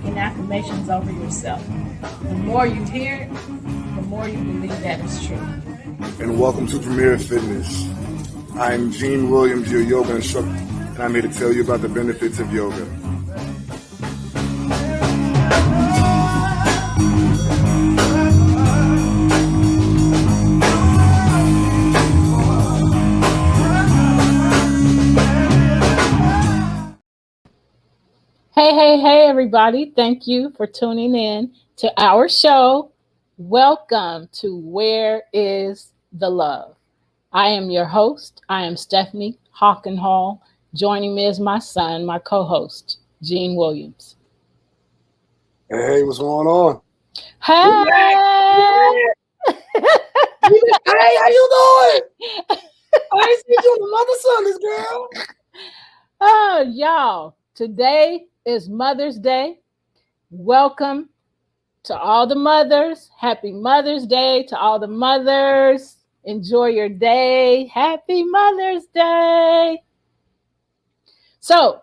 speaking affirmations over yourself. The more you hear it, the more you believe that it's true. And welcome to Premier Fitness. I'm Gene Williams, your yoga instructor, and I'm here to tell you about the benefits of yoga. Hey, everybody. Thank you for tuning in to our show. Welcome to Where is the Love? I am your host. I am Stephanie Hockenhall. Joining me is my son, my co-host, Gene Williams. Hey, what's going on? Hey! Hey, how you doing? I ain't seen you in the Mother Sundays, girl. Oh, y'all. Today is Mother's Day. Welcome to all the mothers. Happy Mother's Day to all the mothers. Enjoy your day. Happy Mother's Day. So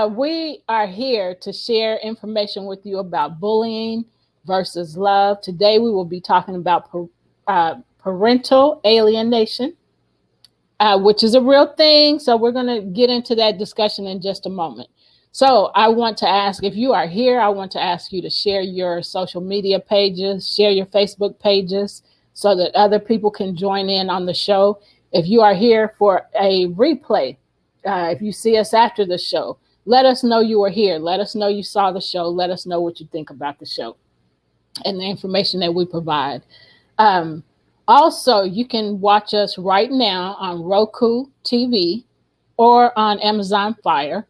we are here to share information with you about bullying versus love. Today we will be talking about parental alienation, which is a real thing. So we're going to get into that discussion in just a moment. So I want to ask, if you are here, I want to ask you to share your social media pages, share your Facebook pages so that other people can join in on the show. If you are here for a replay, if you see us after the show, let us know you were here. Let us know you saw the show. Let us know what you think about the show and the information that we provide. Also, you can watch us right now on Roku TV or on Amazon Fire.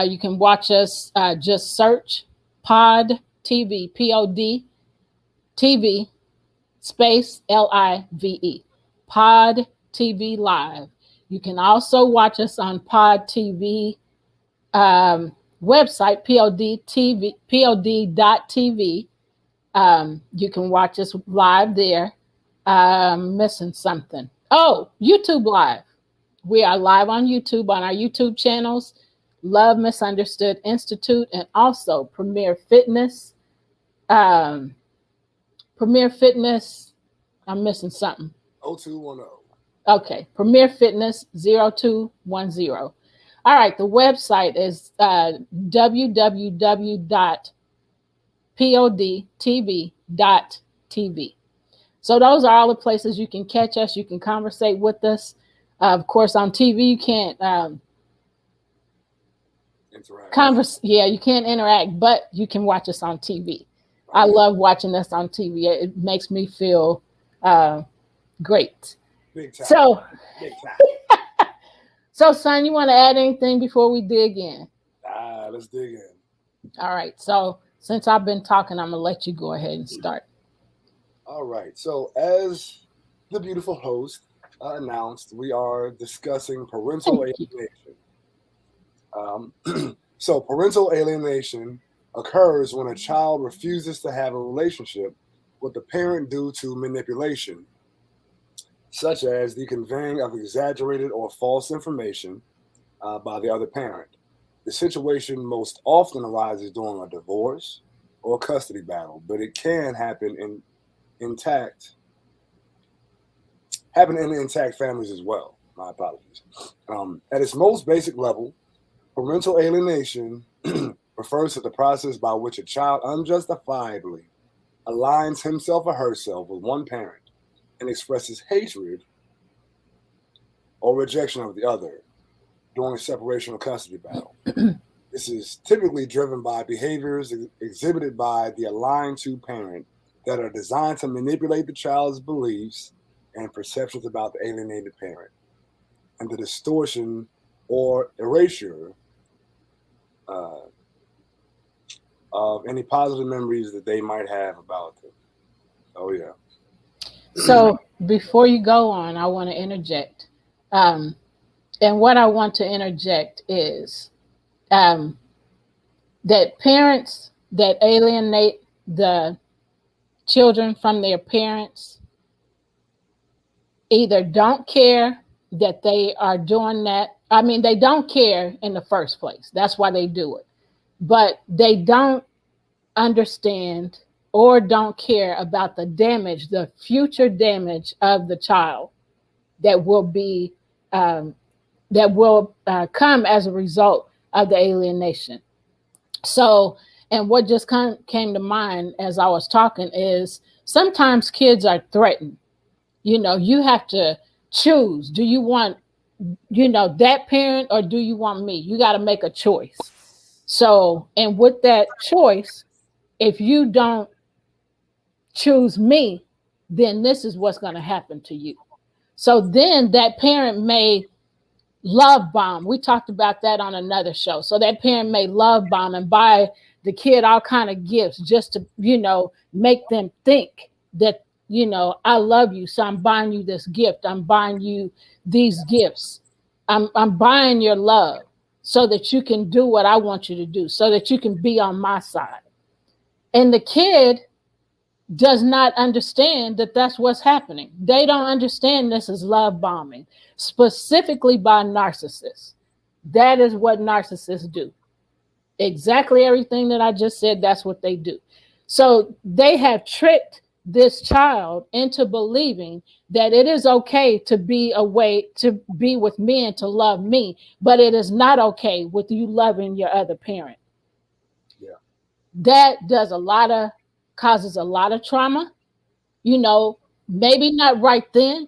You can watch us, just search Pod TV, Pod TV, space LIVE, Pod TV Live. You can also watch us on Pod TV website, pod.tv. You can watch us live there. Missing something. Oh, YouTube Live. We are live on YouTube, on our YouTube channels, Love Misunderstood Institute, and also Premier Fitness. Premier Fitness, I'm missing something. 0210. Okay, Premier Fitness 0210. All right, the website is www.podtv.tv. So those are all the places you can catch us. You can conversate with us. Of course, on TV, you can't interact. You can't interact, but you can watch us on TV. I love watching us on TV. It makes me feel great. Big time. So, Big time. So, son, you want to add anything before we dig in? Let's dig in. All right. So, since I've been talking, I'm going to let you go ahead and start. All right. So, as the beautiful host announced, we are discussing parental alienation. So, parental alienation occurs when a child refuses to have a relationship with the parent due to manipulation, such as the conveying of exaggerated or false information by the other parent. The situation most often arises during a divorce or custody battle, but it can happen in intact families as well. My apologies. At its most basic level, parental alienation refers to the process by which a child unjustifiably aligns himself or herself with one parent and expresses hatred or rejection of the other during a separation or custody battle. This is typically driven by behaviors exhibited by the aligned two parent that are designed to manipulate the child's beliefs and perceptions about the alienated parent, and the distortion or erasure of any positive memories that they might have about them. Oh, yeah. So before you go on, I want to interject. And what I want to interject is that parents that alienate the children from their parents either don't care that they are doing that. I mean, they don't care in the first place. That's why they do it. But they don't understand or don't care about the damage, the future damage of the child that will be come as a result of the alienation. So, and what just came to mind as I was talking is sometimes kids are threatened. You have to choose. Do you want, that parent, or do you want me? You got to make a choice. So, and with that choice, if you don't choose me, then this is what's going to happen to you. So then that parent may love bomb. We talked about that on another show. So that parent may love bomb and buy the kid all kind of gifts just to, make them think that, I love you. So I'm buying you this gift. I'm buying you these gifts. I'm buying your love so that you can do what I want you to do, so that you can be on my side. And the kid does not understand that that's what's happening. They don't understand this is love bombing, specifically by narcissists. That is what narcissists do. Exactly everything that I just said, that's what they do. So they have tricked this child into believing that it is okay to be with me and to love me, but it is not okay with you loving your other parent. Yeah. That causes a lot of trauma. Maybe not right then.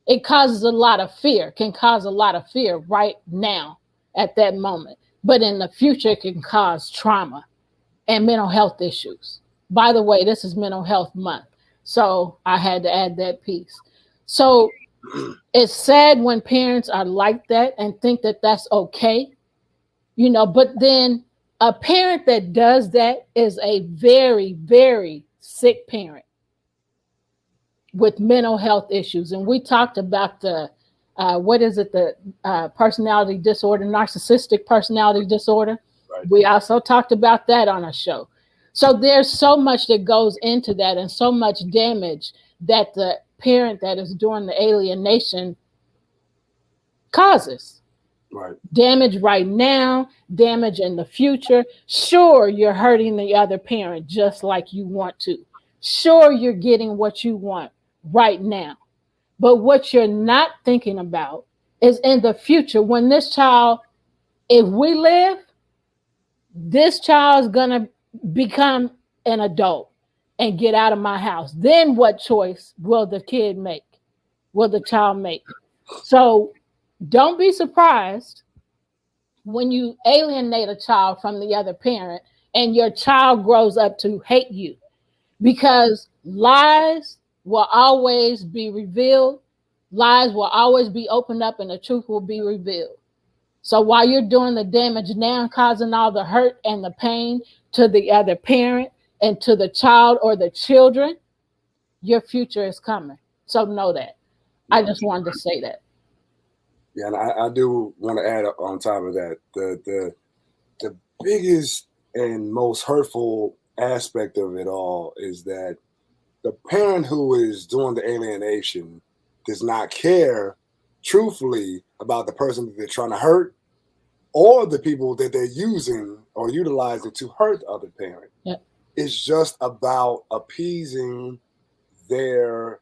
It causes a lot of fear, can cause a lot of fear right now at that moment. But in the future, it can cause trauma and mental health issues. By the way, this is Mental Health Month, so I had to add that piece. So it's sad when parents are like that and think that that's okay, but then a parent that does that is a very, very sick parent with mental health issues. And we talked about the personality disorder, narcissistic personality disorder. Right. We also talked about that on a show. So there's so much that goes into that, and so much damage that the parent that is doing the alienation causes. Right. Damage right now, damage in the future. Sure, you're hurting the other parent just like you want to. Sure, you're getting what you want right now. But what you're not thinking about is in the future, when this child, if we live, this child's gonna become an adult and get out of my house. Then what choice will the kid make? Will the child make? So don't be surprised when you alienate a child from the other parent and your child grows up to hate you, because lies will always be revealed. Lies will always be opened up and the truth will be revealed. So while you're doing the damage now, causing all the hurt and the pain to the other parent and to the child or the children, your future is coming. So know that. I just wanted to say that. Yeah, and I do want to add on top of that, the biggest and most hurtful aspect of it all is that the parent who is doing the alienation does not care truthfully about the person that they're trying to hurt or the people that they're using or utilizing to hurt the other parent. Yep. It's just about appeasing their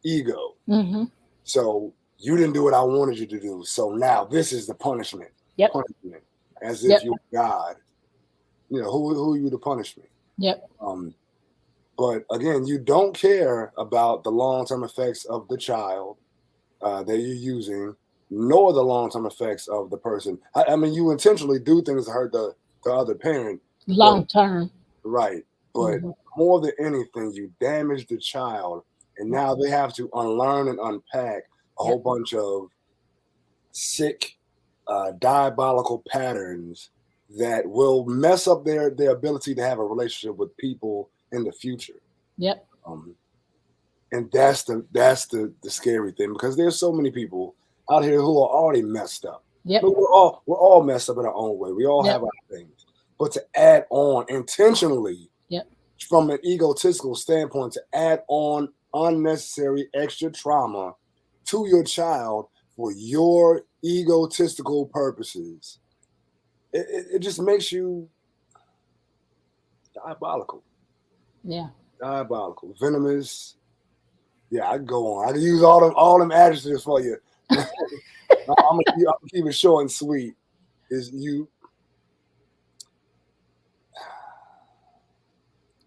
ego. Mm-hmm. So you didn't do what I wanted you to do, so now this is the punishment. Yep. Punishment, as if you're God. Who are you to punish me? Yep. But again, you don't care about the long-term effects of the child that you're using, nor the long-term effects of the person. I mean, you intentionally do things to hurt the other parent. Long-term. Right. But more than anything, you damage the child, and now they have to unlearn and unpack a whole bunch of sick, diabolical patterns that will mess up their ability to have a relationship with people in the future. Yep. And that's the scary thing, because there's so many people out here who are already messed up. Yep. We're all messed up in our own way. We all have our things. But to add on intentionally, from an egotistical standpoint, to add on unnecessary extra trauma to your child for your egotistical purposes, it just makes you, Diabolical. Yeah. Diabolical. Venomous. Yeah, I can go on. I can use all them adjectives for you. I'm gonna keep it short and sweet. Is you?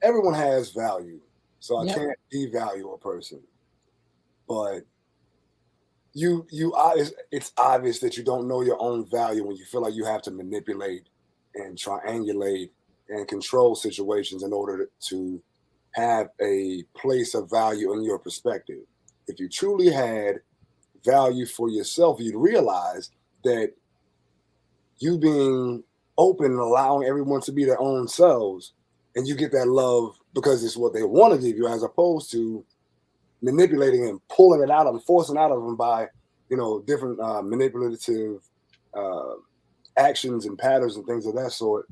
Everyone has value, so I can't devalue a person. But it's obvious that you don't know your own value when you feel like you have to manipulate and triangulate and control situations in order to have a place of value in your perspective. If you truly had value for yourself, you'd realize that you being open and allowing everyone to be their own selves, and you get that love because it's what they want to give you, as opposed to manipulating and pulling it out of them, forcing out of them by, different manipulative actions and patterns and things of that sort.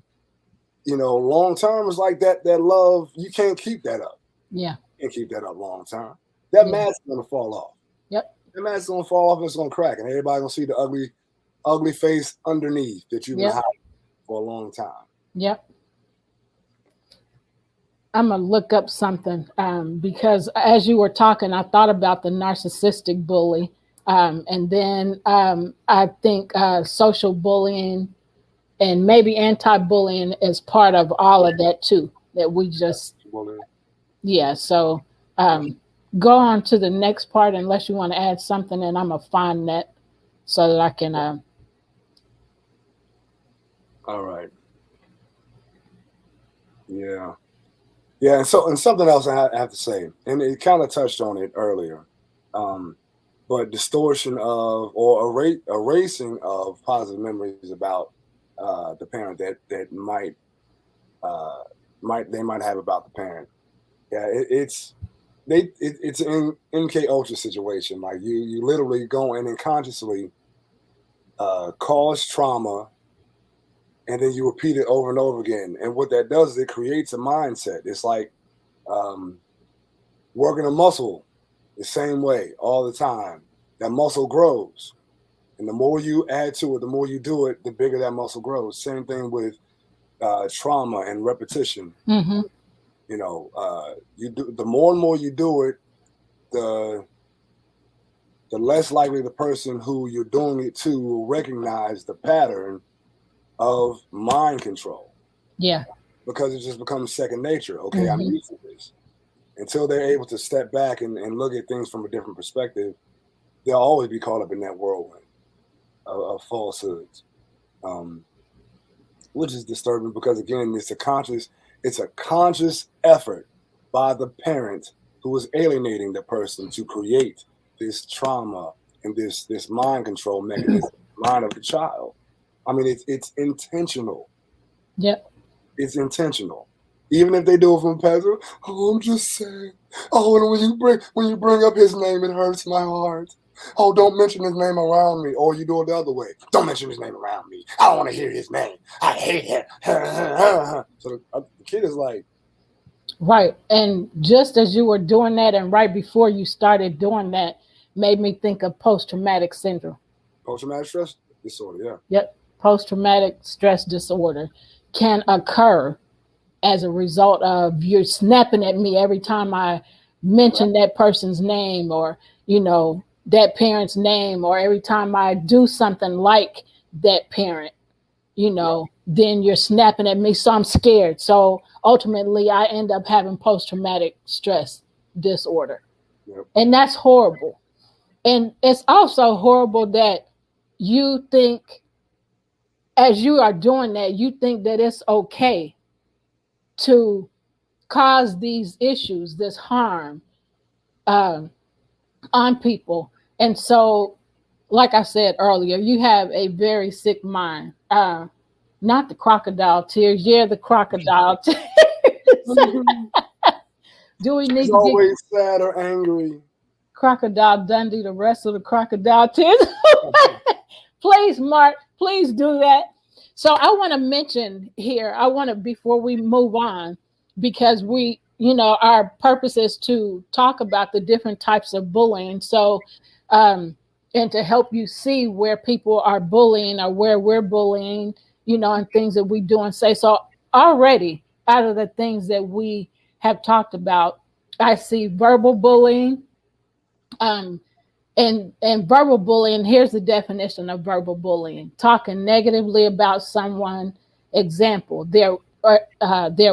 Long term is like that love, you can't keep that up. Yeah. You can't keep that up long term. That mask is gonna fall off. Yep. That mask is gonna fall off and it's gonna crack, and everybody's gonna see the ugly face underneath that you've been hiding for a long time. Yep. I'm gonna look up something because as you were talking, I thought about the narcissistic bully, and then I think social bullying and maybe anti-bullying is part of all of that too. That we just, So go on to the next part unless you want to add something, and I'm gonna find that so that I can. All right. Yeah. Yeah, and something else I have to say, and it kind of touched on it earlier, but distortion of or erasing of positive memories about the parent that they might have about the parent. Yeah, it's an MK Ultra situation. Like you literally go in and consciously cause trauma, and then you repeat it over and over again. And what that does is it creates a mindset. It's like working a muscle the same way all the time. That muscle grows. And the more you add to it, the more you do it, the bigger that muscle grows. Same thing with trauma and repetition. Mm-hmm. The more and more you do it, the less likely the person who you're doing it to will recognize the pattern of mind control. Yeah. Because it just becomes second nature. Okay, I'm used to this. Until they're able to step back and look at things from a different perspective, they'll always be caught up in that whirlwind of falsehoods, which is disturbing because, again, it's a conscious effort by the parent who is alienating the person to create this trauma and this mind control mechanism in the mind of the child. I mean, it's intentional. Yep. It's intentional. Even if they do it from passive, I'm just saying. Oh, and when you bring up his name, it hurts my heart. Oh, don't mention his name around me. Or you do it the other way. Don't mention his name around me. I don't want to hear his name. I hate him. So the kid is like, right. And just as you were doing that, and right before you started doing that, made me think of post-traumatic syndrome. Post-traumatic stress disorder, yeah. Yep. Post-traumatic stress disorder can occur as a result of you're snapping at me every time I mention that person's name, or, that parent's name, or every time I do something like that parent, then you're snapping at me. So I'm scared. So ultimately I end up having post-traumatic stress disorder. Yep. And that's horrible. And it's also horrible that you think, as you are doing that, you think that it's okay to cause these issues, this harm on people. And so, like I said earlier, you have a very sick mind. Not the crocodile tears. Yeah, the crocodile tears. Do we need he's to always sad or angry? Crocodile Dundee, the rest of the crocodile tears? Please, Mark, please do that. So I want to mention here, before we move on, because our purpose is to talk about the different types of bullying. So, and to help you see where people are bullying or where we're bullying, and things that we do and say. So already, out of the things that we have talked about, I see verbal bullying. And verbal bullying, here's the definition of verbal bullying: talking negatively about someone. Example, their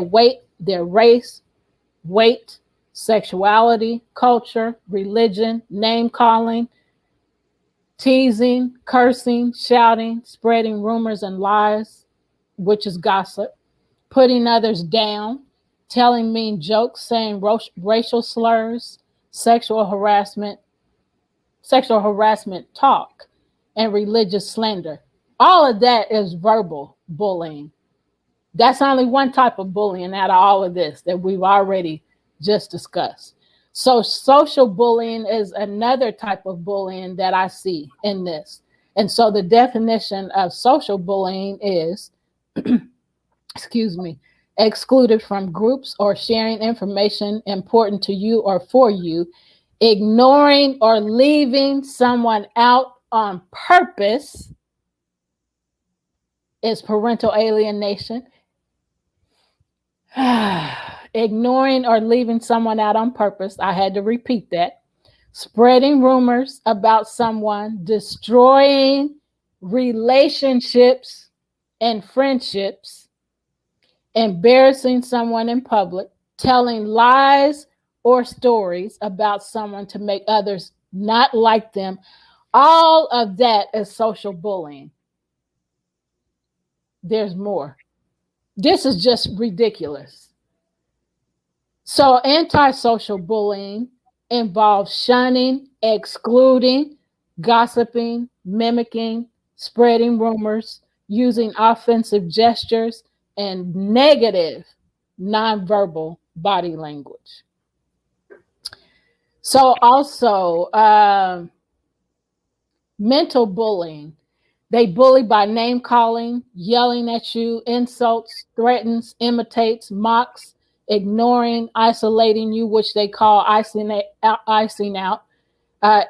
weight, their race, weight, sexuality, culture, religion, name calling, teasing, cursing, shouting, spreading rumors and lies, which is gossip, putting others down, telling mean jokes, saying racial slurs, sexual harassment talk, and religious slander. All of that is verbal bullying. That's only one type of bullying out of all of this that we've already just discussed. So social bullying is another type of bullying that I see in this. And so the definition of social bullying is, excuse me, excluded from groups or sharing information important to you or for you, ignoring or leaving someone out on purpose is parental alienation. Ignoring or leaving someone out on purpose, I had to repeat that. Spreading rumors about someone, destroying relationships and friendships, embarrassing someone in public, telling lies or stories about someone to make others not like them. All of that is social bullying. There's more. This is just ridiculous. So antisocial bullying involves shunning, excluding, gossiping, mimicking, spreading rumors, using offensive gestures, and negative nonverbal body language. So also mental bullying. They bully by name calling, yelling at you, insults, threatens, imitates, mocks, ignoring, isolating you, which they call icing out,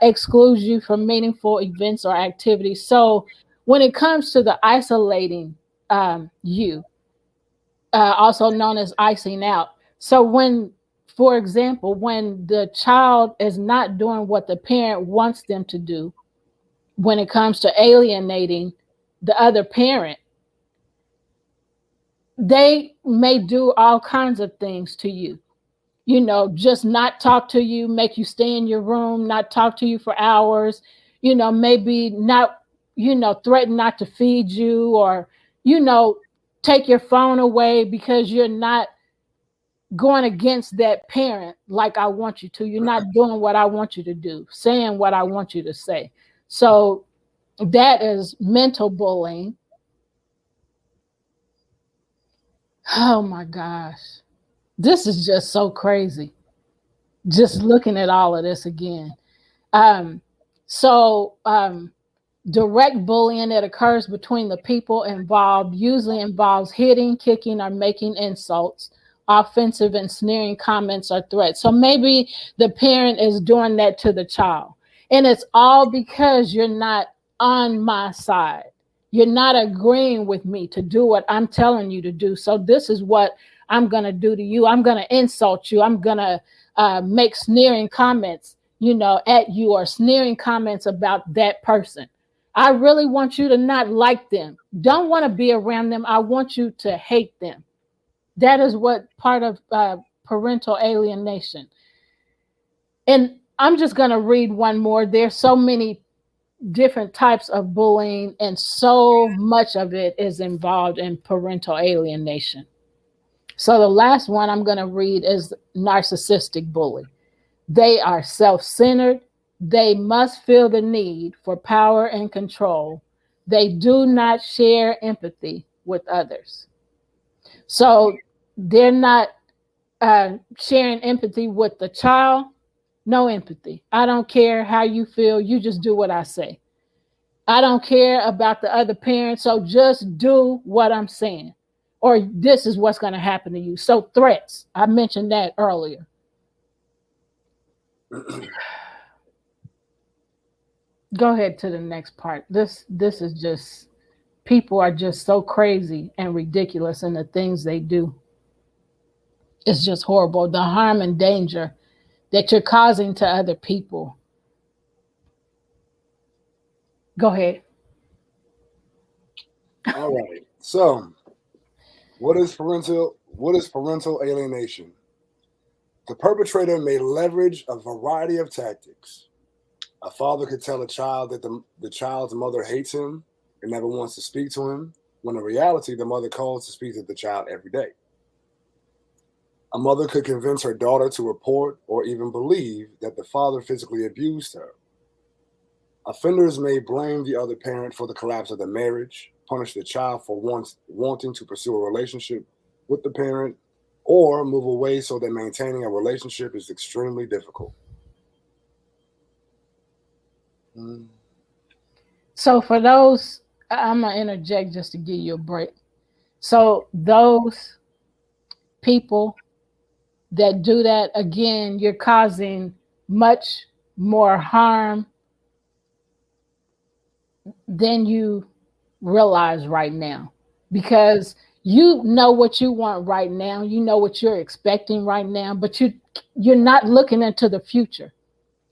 excludes you from meaningful events or activities. So when it comes to the isolating you, also known as icing out. So when, for example, when the child is not doing what the parent wants them to do, when it comes to alienating the other parent, they may do all kinds of things to you. You know, just not talk to you, make you stay in your room, not talk to you for hours, you know, maybe not, you know, threaten not to feed you, or, you know, take your phone away because you're not going against that parent like I want you to. You're not doing what I want you to do, saying what I want you to say. So that is mental bullying. Oh my gosh. This is just so crazy. Just looking at all of this again. Direct bullying that occurs between the people involved usually involves hitting, kicking, or making insults, offensive and sneering comments or threats. So maybe the parent is doing that to the child. And it's all because you're not on my side. You're not agreeing with me to do what I'm telling you to do. So this is what I'm going to do to you. I'm going to insult you. I'm going to make sneering comments, you know, at you, or sneering comments about that person. I really want you to not like them. Don't want to be around them. I want you to hate them. That is what part of parental alienation. And I'm just going to read one more. There's so many different types of bullying, and so much of it is involved in parental alienation. So the last one I'm going to read is narcissistic bully. They are self-centered. They must feel the need for power and control. They do not share empathy with others. So they're not sharing empathy with the child. No empathy. I don't care how you feel. You just do what I say. I don't care about the other parent. So just do what I'm saying, or this is what's going to happen to you. So threats. I mentioned that earlier. Go ahead to the next part. This is just, people are just so crazy and ridiculous in the things they do. is just horrible. The harm and danger that you're causing to other people. Go ahead. All right. So, what is parental alienation? The perpetrator may leverage a variety of tactics. A father could tell a child that the child's mother hates him and never wants to speak to him, when in reality, the mother calls to speak to the child every day. A mother could convince her daughter to report or even believe that the father physically abused her. Offenders may blame the other parent for the collapse of the marriage, punish the child for wanting to pursue a relationship with the parent, or move away so that maintaining a relationship is extremely difficult. Mm. So for those, I'm gonna interject just to give you a break. So those people that do that, again, you're causing much more harm than you realize right now, because you know what you want right now, you know what you're expecting right now, but you're not looking into the future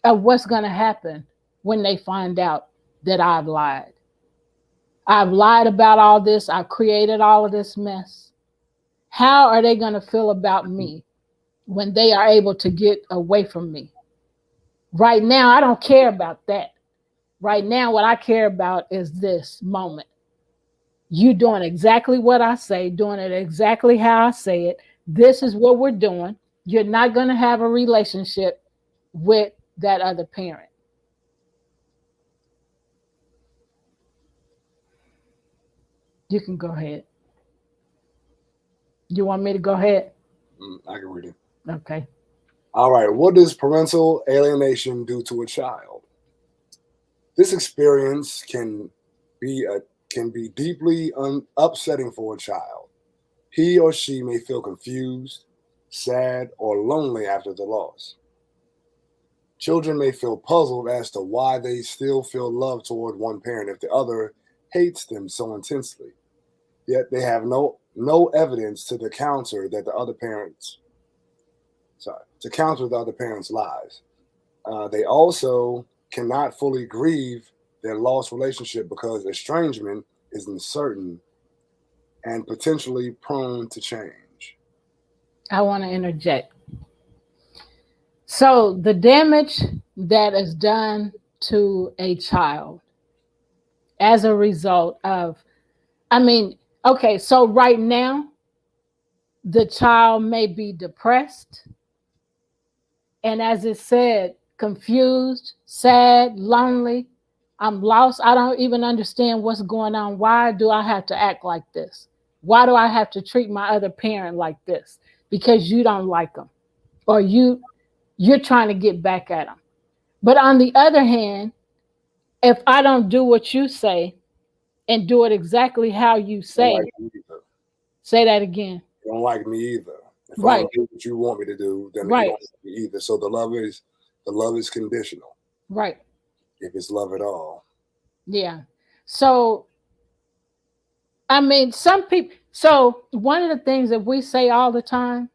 of what's going to happen when they find out that I've lied about all this, I've created all of this mess. How are they going to feel about me when they are able to get away from me? Right now, I don't care about that. Right now, what I care about is this moment. You doing exactly what I say, doing it exactly how I say it. This is what we're doing. You're not going to have a relationship with that other parent. You can go ahead. You want me to go ahead? I can read it. Okay. All right. What does parental alienation do to a child? This experience can be deeply upsetting for a child. He or she may feel confused, sad, or lonely after the loss. Children may feel puzzled as to why they still feel love toward one parent if the other hates them so intensely. Yet they have no evidence to counter the other parent's lies. They also cannot fully grieve their lost relationship because estrangement is uncertain and potentially prone to change. I want to interject. So, the damage that is done to a child as a result of, I mean, okay, so right now, the child may be depressed. And as it said, confused, sad, lonely. I'm lost. I don't even understand what's going on. Why do I have to act like this? Why do I have to treat my other parent like this? Because you don't like them, or you're trying to get back at them. But on the other hand, if I don't do what you say and do it exactly how you Don't say, like me either. say that again. You don't like me either. If I Right, don't do what you want me to do, then you don't right, like me either. So the love is conditional, right. if it's love at all. Yeah. So, I mean, some people, so one of the things that we say all the time,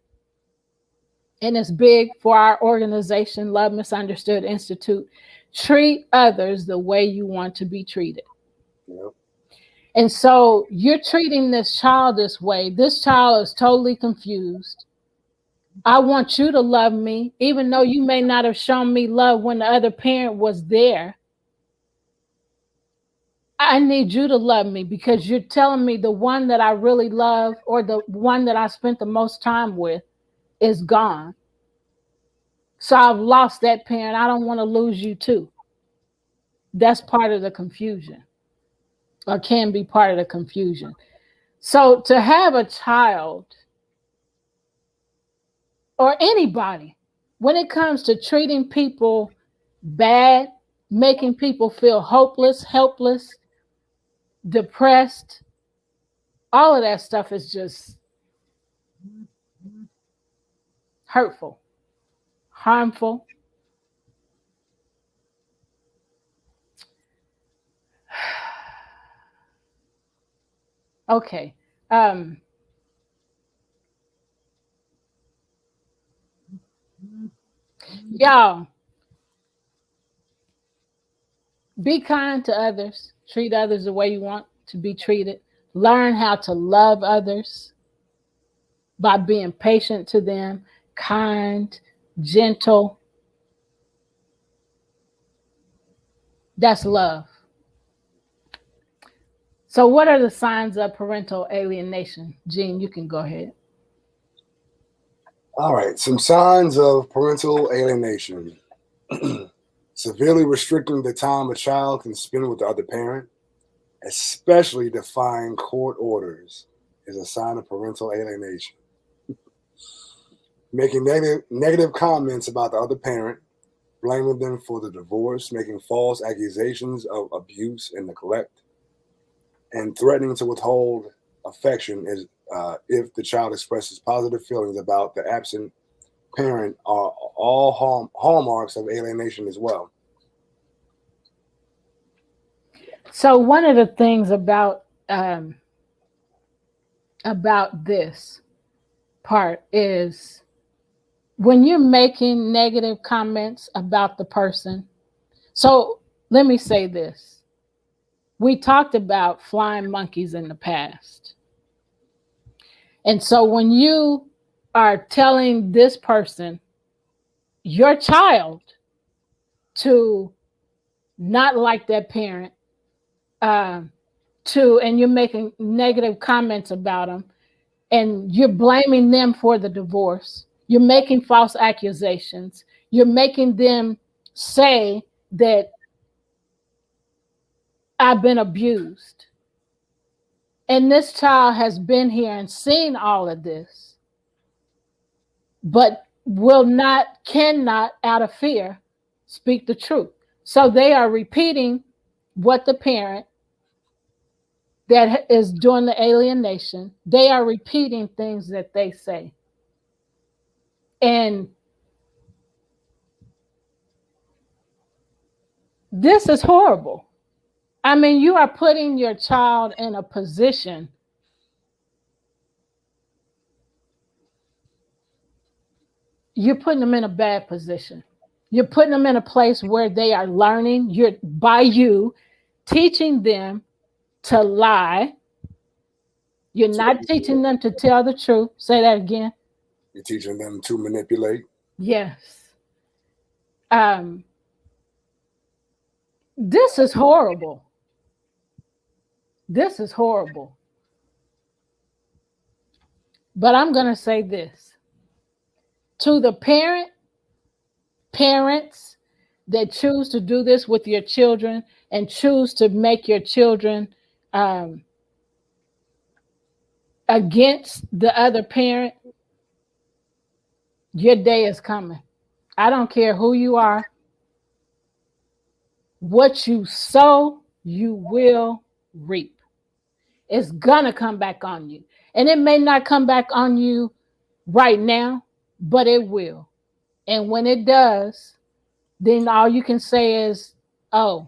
and it's big for our organization, Love Misunderstood Institute, treat others the way you want to be treated. Yep. And so you're treating this child this way. This child is totally confused. I want you to love me, even though you may not have shown me love when the other parent was there. I need you to love me because you're telling me the one that I really love, or the one that I spent the most time with, is gone. So I've lost that parent. I don't want to lose you too. That's part of the confusion, or can be part of the confusion. So to have a child or anybody, when it comes to treating people bad, making people feel hopeless, helpless, depressed, all of that stuff is just hurtful, harmful. Okay. Y'all, be kind to others. Treat others the way you want to be treated. Learn how to love others by being patient to them, kind, gentle. That's love. So, what are the signs of parental alienation? Gene, you can go ahead. All right, some signs of parental alienation. Severely restricting the time a child can spend with the other parent, especially defying court orders, is a sign of parental alienation. Making negative comments about the other parent, blaming them for the divorce, making false accusations of abuse and neglect, and threatening to withhold affection is if the child expresses positive feelings about the absent parent are all hallmarks of alienation as well. So, one of the things about this part is when you're making negative comments about the person. So, let me say this. We talked about flying monkeys in the past. And so when you are telling this person, your child, to not like that parent, and you're making negative comments about them, and you're blaming them for the divorce, you're making false accusations, you're making them say that I've been abused. And this child has been here and seen all of this, but cannot, out of fear, speak the truth. So they are repeating what the parent that is doing the alienation, they are repeating things that they say. And this is horrible. I mean, you are putting your child in a position you're putting them in a bad position. You're putting them in a place where they are learning. You're teaching them to lie. You're not teaching them to tell the truth. Say that again. You're teaching them to manipulate. Yes. This is horrible. This is horrible. But I'm going to say this. To the parents that choose to do this with your children and choose to make your children against the other parent, your day is coming. I don't care who you are. What you sow, you will reap. It's gonna come back on you. And it may not come back on you right now, but it will. And when it does, then all you can say is, oh,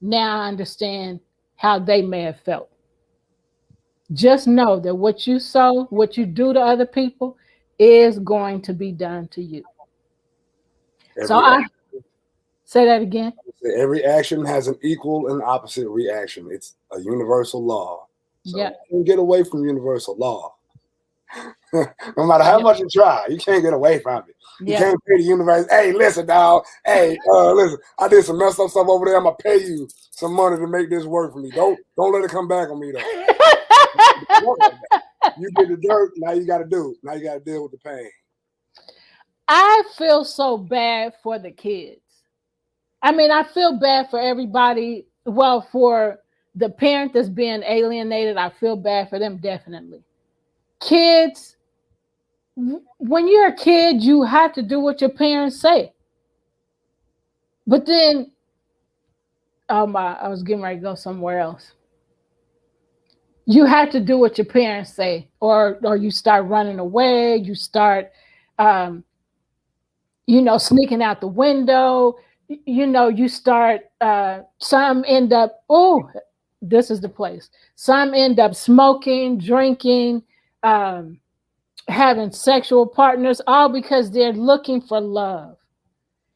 now I understand how they may have felt. Just know that what you sow, what you do to other people is going to be done to you. Say that again. Every action has an equal and opposite reaction. It's a universal law. So yeah. You can't get away from universal law. No matter how much you try, you can't get away from it. You can't pay the universe, hey, listen, dog. Hey, listen, I did some messed up stuff over there. I'm gonna pay you some money to make this work for me. Don't let it come back on me, though. You did the dirt, now you gotta do it. Now you gotta deal with the pain. I feel so bad for the kids. I mean, I feel bad for everybody. Well, for the parent that's being alienated, I feel bad for them, definitely. Kids, when you're a kid, you have to do what your parents say. But then, I was getting ready to go somewhere else. You have to do what your parents say, or you start running away. You start, sneaking out the window. You start, some end up, this is the place. Some end up smoking, drinking, having sexual partners, all because they're looking for love.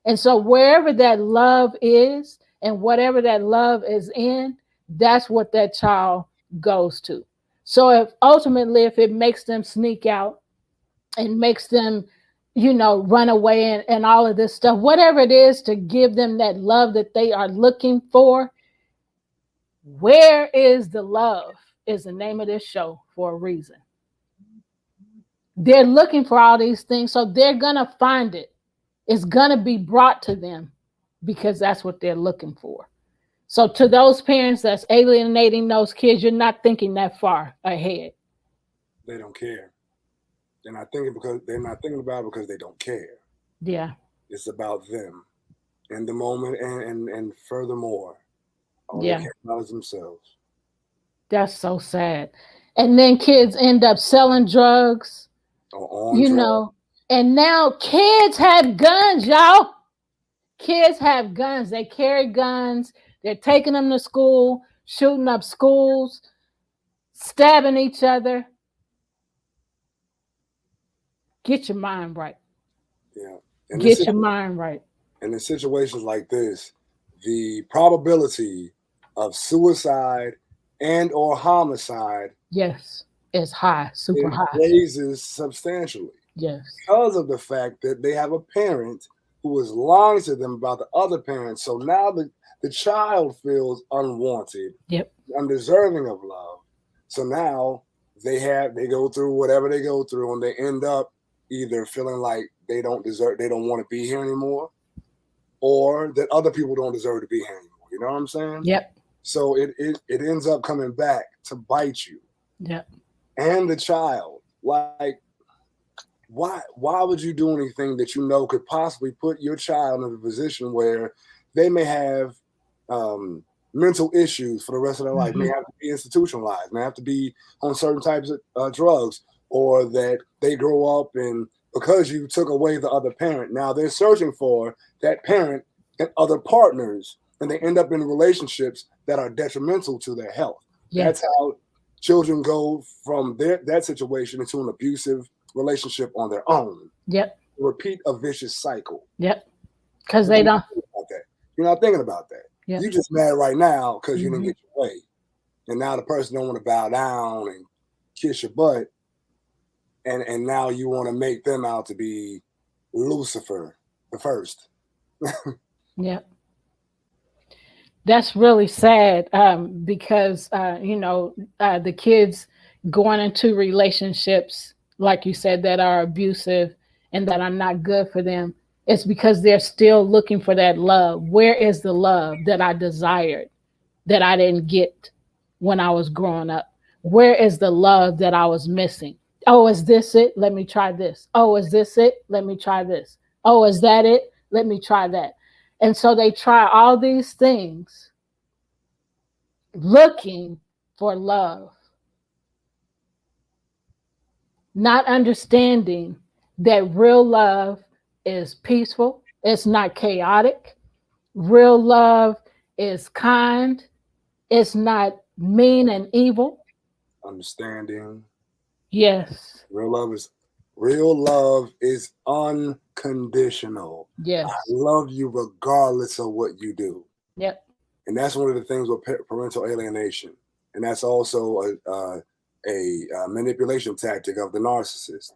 And so wherever that love is and whatever that love is in, that's what that child goes to. So if ultimately if it makes them sneak out and makes them, run away and all of this stuff, whatever it is to give them that love that they are looking for, where is the love is the name of this show for a reason. They're looking for all these things, so they're going to find it. It's going to be brought to them because that's what they're looking for. So to those parents that's alienating those kids, you're not thinking that far ahead. They don't care. They're not thinking about it because they don't care. Yeah. It's about them in the moment, and furthermore, all Yeah. they care about is themselves. That's so sad. And then kids end up selling drugs, and now kids have guns, y'all. Kids have guns. They carry guns. They're taking them to school, shooting up schools, stabbing each other. Get your mind right. Yeah. Get your mind right. And in situations like this, the probability of suicide and or homicide, yes, is high, super high. Raises substantially. Yes. Because of the fact that they have a parent who is lying to them about the other parent. So now the child feels unwanted, undeserving of love. So now they go through whatever they go through, and they end up either feeling like they don't want to be here anymore, or that other people don't deserve to be here anymore. You know what I'm saying? Yep. So it ends up coming back to bite you. Yep. And the child. Like, why would you do anything that you know could possibly put your child in a position where they may have mental issues for the rest of their life, may have to be institutionalized, may have to be on certain types of drugs, or that they grow up and because you took away the other parent, now they're searching for that parent and other partners, and they end up in relationships that are detrimental to their health. Yes. That's how children go from that situation into an abusive relationship on their own. Yep. Repeat a vicious cycle. Yep. Because they don't. You're not thinking about that. Yep. You're just mad right now because you didn't get your way. And now the person don't want to bow down and kiss your butt. And now you want to make them out to be Lucifer the first. Yep. That's really sad because, the kids going into relationships, like you said, that are abusive and that are not good for them. It's because they're still looking for that love. Where is the love that I desired that I didn't get when I was growing up? Where is the love that I was missing? Oh, is this it? Let me try this. Oh, is this it? Let me try this. Oh, is that it? Let me try that. And so they try all these things looking for love, not understanding that real love is peaceful. It's not chaotic. Real love is kind. It's not mean and evil. Understanding. Yes. Real love is unconditional. Yes. I love you regardless of what you do. Yep. And that's one of the things with parental alienation. And that's also a manipulation tactic of the narcissist.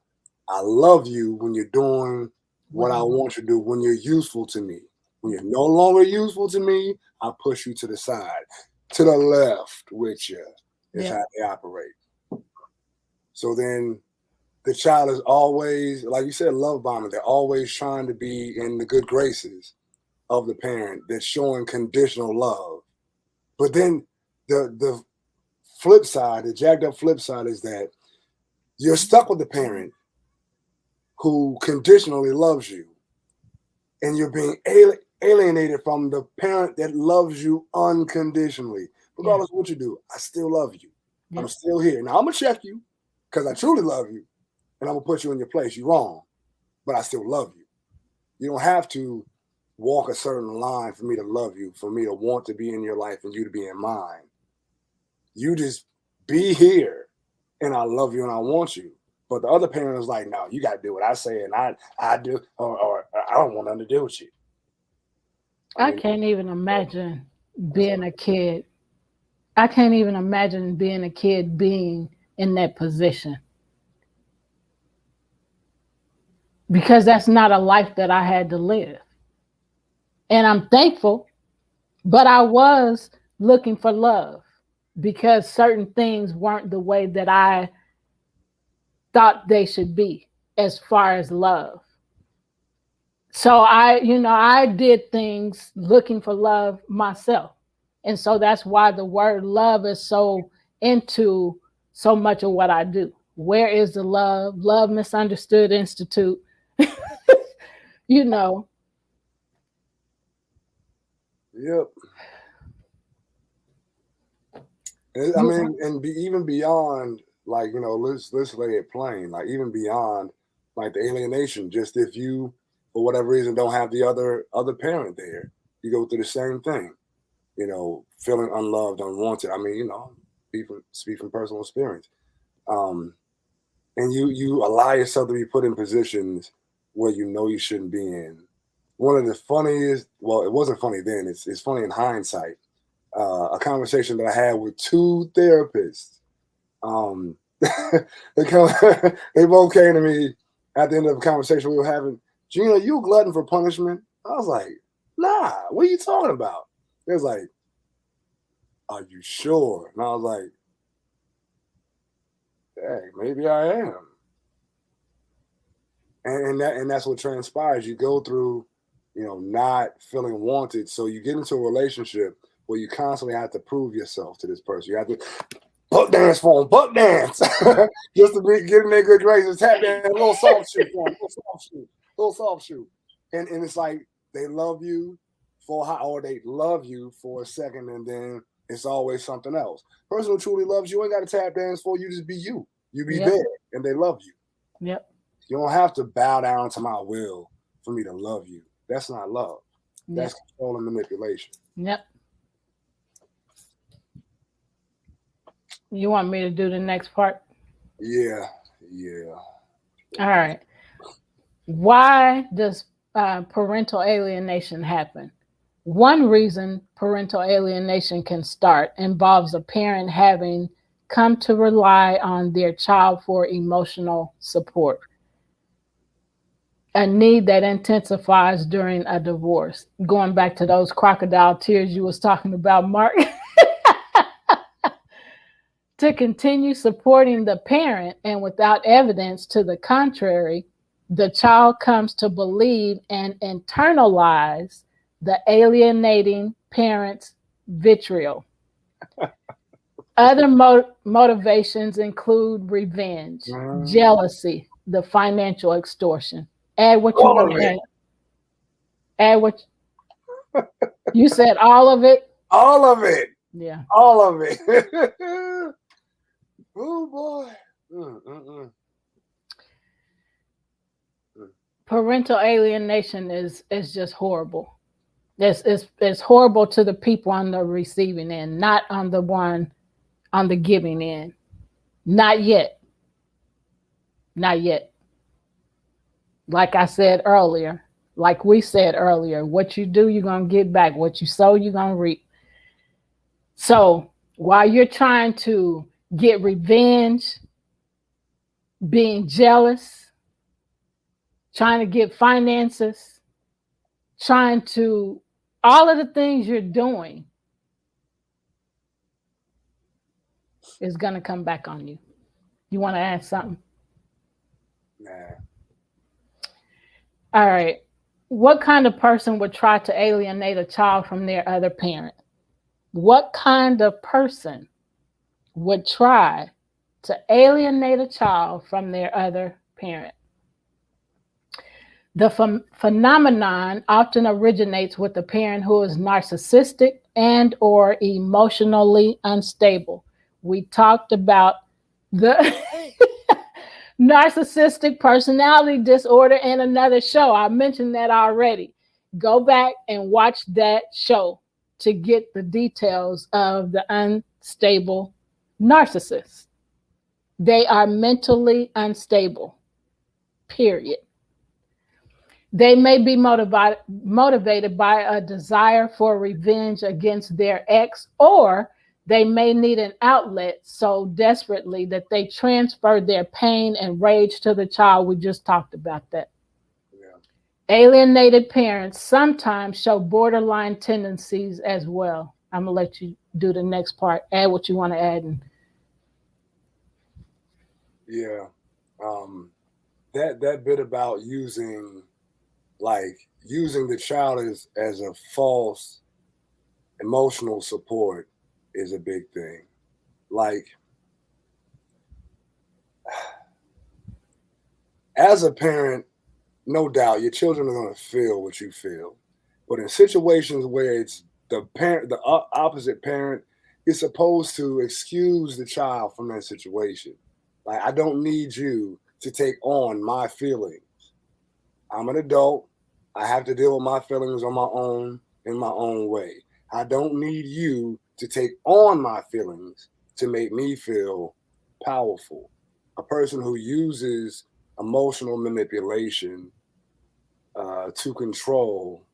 I love you when you're doing what I want you to do, when you're useful to me. When you're no longer useful to me, I push you to the side, to the left with you. Is how they operate. So then the child is always, like you said, love bombing. They're always trying to be in the good graces of the parent that's showing conditional love. But then the flip side, the jacked up flip side is that you're stuck with the parent who conditionally loves you, and you're being alienated from the parent that loves you unconditionally. Regardless of what you do, I still love you. I'm still here. Now I'm gonna check you because I truly love you, and I'm gonna put you in your place. You're wrong, but I still love you. You don't have to walk a certain line for me to love you, for me to want to be in your life and you to be in mine. You just be here, and I love you and I want you. But the other parent is like, no, you got to do what I say, and I do, or I don't want nothing to do with you. I can't even imagine being a kid. I can't even imagine being a kid being in that position because that's not a life that I had to live. And I'm thankful, but I was looking for love because certain things weren't the way that I thought they should be as far as love. So I did things looking for love myself. And so that's why the word love is so into so much of what I do. Where is the love? Love Misunderstood Institute. you know. Yep. I mean, and even beyond, like, let's lay it plain. Like, even beyond, like, the alienation. Just if you, for whatever reason, don't have the other parent there, you go through the same thing. Feeling unloved, unwanted. I mean, speak from personal experience. And you allow yourself to be put in positions where you shouldn't be in. One of the funniest, well, it wasn't funny then. It's funny in hindsight. A conversation that I had with two therapists. They both came to me at the end of the conversation we were having. Gina, you a glutton for punishment? I was like, nah, what are you talking about? It was like, are you sure? And I was like, hey, maybe I am. And that's what transpires. You go through, not feeling wanted. So you get into a relationship where you constantly have to prove yourself to this person. You have to buck dance for them, buck dance, just to be getting their good graces. Tap dance, a little soft shoe for them, little soft shoe. And it's like they love you or they love you for a second, and then it's always something else. Person who truly loves you ain't got to tap dance for you. Just be you. You be there, and they love you. Yep. You don't have to bow down to my will for me to love you. That's not love. That's control and manipulation. Yep. You want me to do the next part? Yeah. All right. Why does parental alienation happen? One reason parental alienation can start involves a parent having come to rely on their child for emotional support, a need that intensifies during a divorce. Going back to those crocodile tears you was talking about, Mark. To continue supporting the parent and without evidence to the contrary, the child comes to believe and internalize the alienating parent's vitriol. Other motivations include revenge, jealousy, the financial extortion. Add what you want to add. What you said, all of it? All of it. Yeah. All of it. Oh, boy. Parental alienation is just horrible. It's horrible to the people on the receiving end, not on the one on the giving end. Not yet. Not yet. Like I said earlier, like we said earlier, what you do, you're going to get back. What you sow, you're going to reap. So while you're trying to get revenge, being jealous, trying to get finances, trying to, all of the things you're doing is going to come back on you. You want to add something? Nah. All right. What kind of person would try to alienate a child from their other parent? What kind of person would try to alienate a child from their other parent? The phenomenon often originates with a parent who is narcissistic and or emotionally unstable. We talked about the narcissistic personality disorder in another show. I mentioned that already. Go back and watch that show to get the details of the unstable narcissist. They are mentally unstable, period. They may be motivated by a desire for revenge against their ex, or they may need an outlet so desperately that they transfer their pain and rage to the child. We just talked about that. Yeah. Alienated parents sometimes show borderline tendencies as well. I'm going to let you do the next part. Add what you want to add. Yeah. That bit about using the child as a false emotional support is a big thing. Like, as a parent, no doubt your children are going to feel what you feel, but in situations where it's the opposite parent is supposed to excuse the child from that situation. Like, I don't need you to take on my feelings. I'm an adult. I have to deal with my feelings on my own in my own way. I don't need you to take on my feelings to make me feel powerful. A person who uses emotional manipulation to control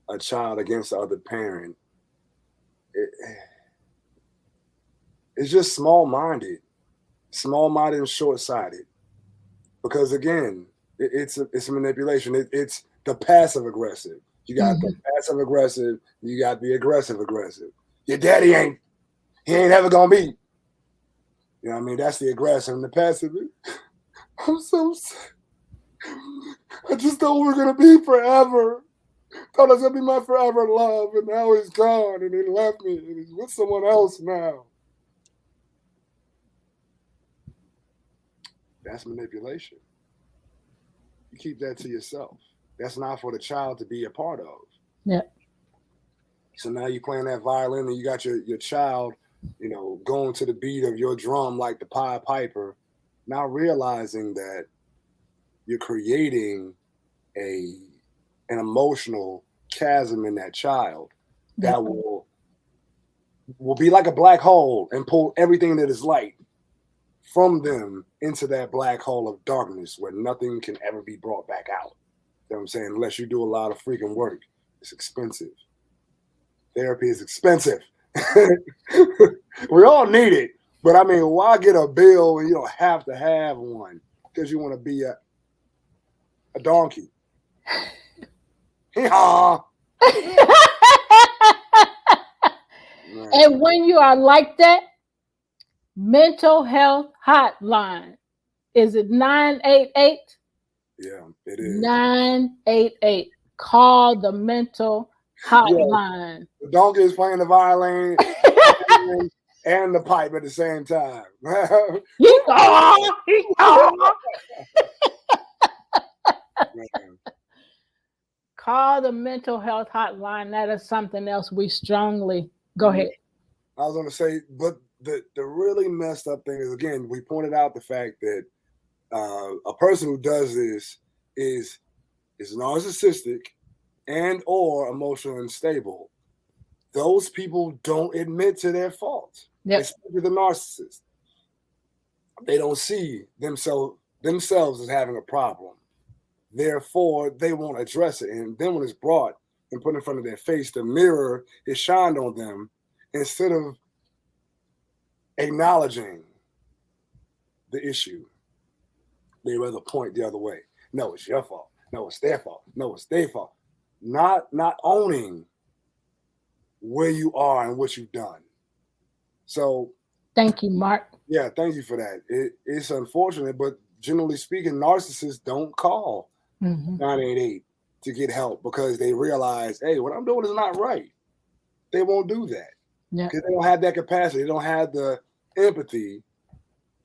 a child against the other parent, it's just small-minded and short-sighted. Because again, it's a manipulation. It's the passive aggressive. You got the passive aggressive. You got the aggressive aggressive. Your daddy ain't ever gonna be. You know what I mean? That's the aggressive. And the passive. I'm so sad. I just thought we were gonna be forever. Thought I was gonna be my forever love, and now he's gone, and he left me, and he's with someone else now. That's manipulation. You keep that to yourself. That's not for the child to be a part of. Yeah. So now you're playing that violin and you got your child, going to the beat of your drum like the Pied Piper, not realizing that you're creating an emotional chasm in that child that will be like a black hole and pull everything that is light from them into that black hole of darkness where nothing can ever be brought back out. You know what I'm saying? Unless you do a lot of freaking work. It's expensive. Therapy is expensive. We all need it. But I mean, why get a bill when you don't have to have one? Because you want to be a donkey. And when you are like that, mental health hotline. Is it 988? Yeah, it is. 988. Call the mental hotline. Yeah. The donkey is playing the violin and the pipe at the same time. Call the mental health hotline. That is something else we strongly go ahead. I was going to say, but the really messed up thing is, again, we pointed out the fact that a person who does this is narcissistic and or emotionally unstable. Those people don't admit to their faults. Yep. Especially the narcissist. They don't see themselves as having a problem. Therefore, they won't address it. And then when it's brought and put in front of their face, the mirror is shined on them. Instead of acknowledging the issue, they rather point the other way. No, it's your fault. No, it's their fault. No, it's their fault. Not owning where you are and what you've done. So thank you, Mark. Yeah, thank you for that. It's unfortunate, but generally speaking, narcissists don't call 988 to get help because they realize, hey, what I'm doing is not right. They won't do that. Yeah. Because they don't have that capacity. They don't have the empathy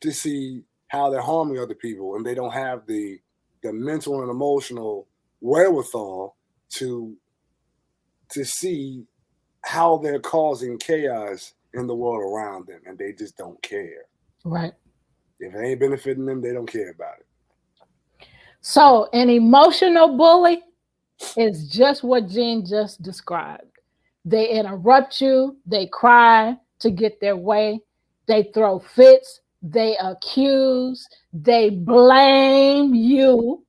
to see how they're harming other people, and they don't have the mental and emotional wherewithal to see how they're causing chaos in the world around them, and they just don't care. Right. If it ain't benefiting them, they don't care about it. So an emotional bully is just what Jean just described. They interrupt you, they cry to get their way, they throw fits, they accuse, they blame you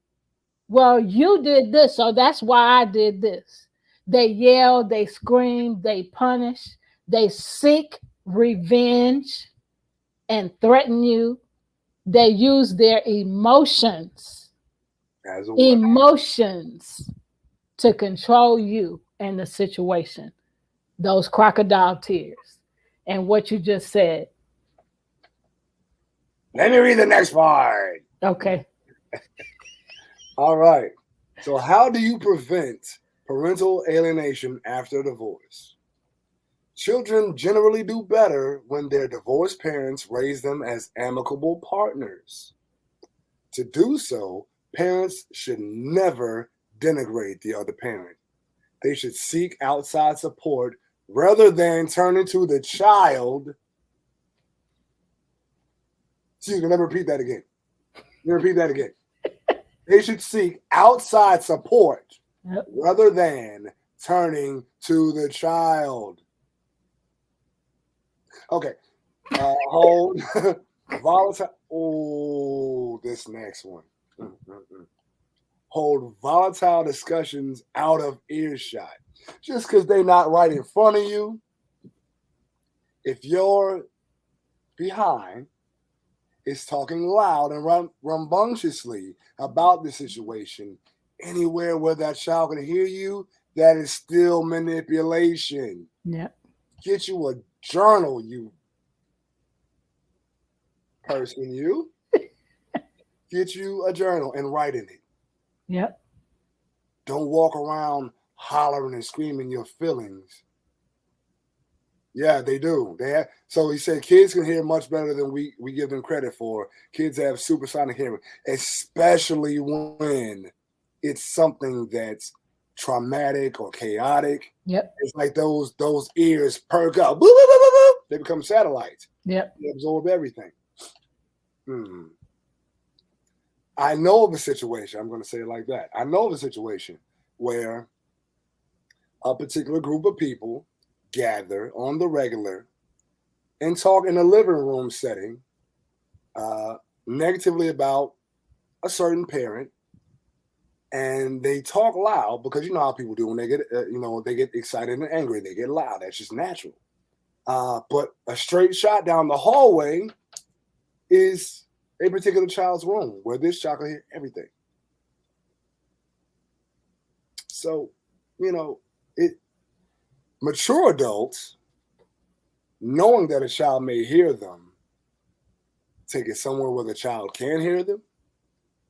Well, you did this, so that's why I did this. They yell, they scream, they punish, they seek revenge and threaten you. They use their emotions, As a weapon. emotions to control you and the situation. Those crocodile tears. And what you just said. Let me read the next part. Okay. All right. So, how do you prevent parental alienation after divorce? Children generally do better when their divorced parents raise them as amicable partners. To do so, parents should never denigrate the other parent. They should seek outside support rather than turning to the child. Excuse me, let me repeat that again. They should seek outside support rather than turning to the child. Okay. Hold volatile. Oh, this next one. Hold volatile discussions out of earshot. Just because they're not right in front of you, if you're behind is talking loud and rambunctiously about the situation, anywhere where that child can hear you, that is still manipulation. Yeah. Get you a journal, you person, you. Get you a journal and write in it. Yep. Don't walk around hollering and screaming your feelings. Yeah, they do. So he said kids can hear much better than we give them credit for. Kids have supersonic hearing, especially when it's something that's traumatic or chaotic. Yep. It's like those ears perk up. Boop, boop, boop, boop, boop. They become satellites. Yep. They absorb everything. I know of a situation, I'm going to say it like that. I know of a situation where a particular group of people gather on the regular and talk in a living room setting negatively about a certain parent, and they talk loud because you know how people do when they get they get excited and angry, they get loud. That's just natural. But a straight shot down the hallway is a particular child's room where this child can hear everything. So, mature adults, knowing that a child may hear them, take it somewhere where the child can hear them,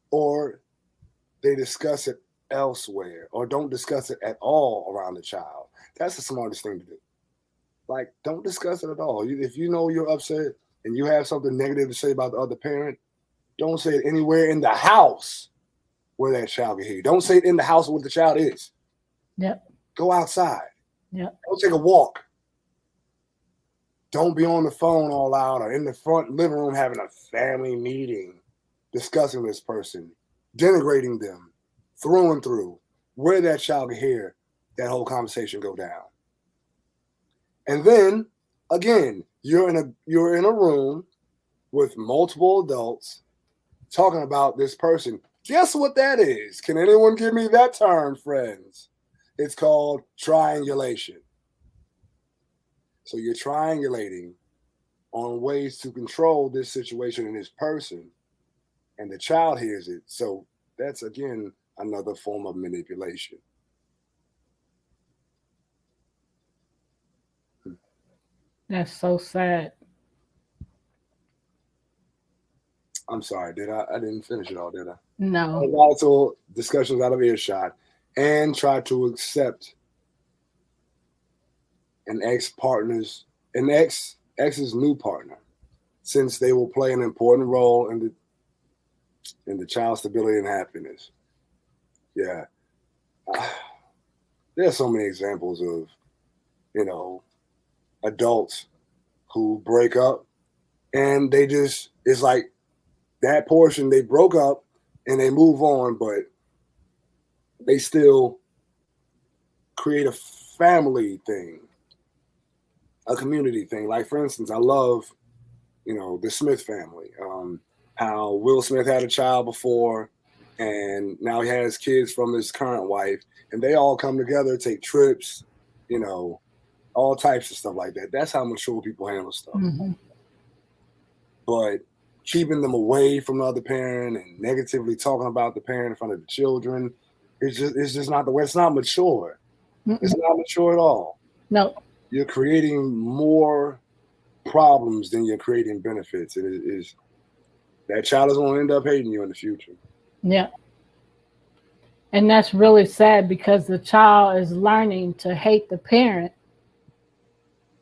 or they discuss it elsewhere, or don't discuss it at all around the child. That's the smartest thing to do. Like, don't discuss it at all. If you know you're upset and you have something negative to say about the other parent, don't say it anywhere in the house where that child can hear you. Don't say it in the house where the child is. Yep. Go outside. Yep. Go take a walk. Don't be on the phone all loud or in the front living room having a family meeting, discussing this person, denigrating them through and through, where that child can hear that whole conversation go down. And then, again, you're in a room with multiple adults talking about this person. Guess what that is? Can anyone give me that term, friends? It's called triangulation. So you're triangulating on ways to control this situation and this person, and the child hears it. So that's, again, another form of manipulation. That's so sad. I'm sorry, I didn't finish it all, did I? No. Volatile discussions out of earshot, and try to accept an ex's new partner, since they will play an important role in the child's stability and happiness. Yeah. There's so many examples of, adults who break up and it's like that portion, they broke up and they move on, but they still create a family thing, a community thing. Like, for instance, I love, the Smith family, how Will Smith had a child before and now he has kids from his current wife, and they all come together, take trips, you know, all types of stuff like that. That's how mature people handle stuff. Mhm. But keeping them away from the other parent and negatively talking about the parent in front of the children, it's just not the way. It's not mature. It's not mature at all. No. You're creating more problems than you're creating benefits. It is that child is going to end up hating you in the future. Yeah. And that's really sad because the child is learning to hate the parent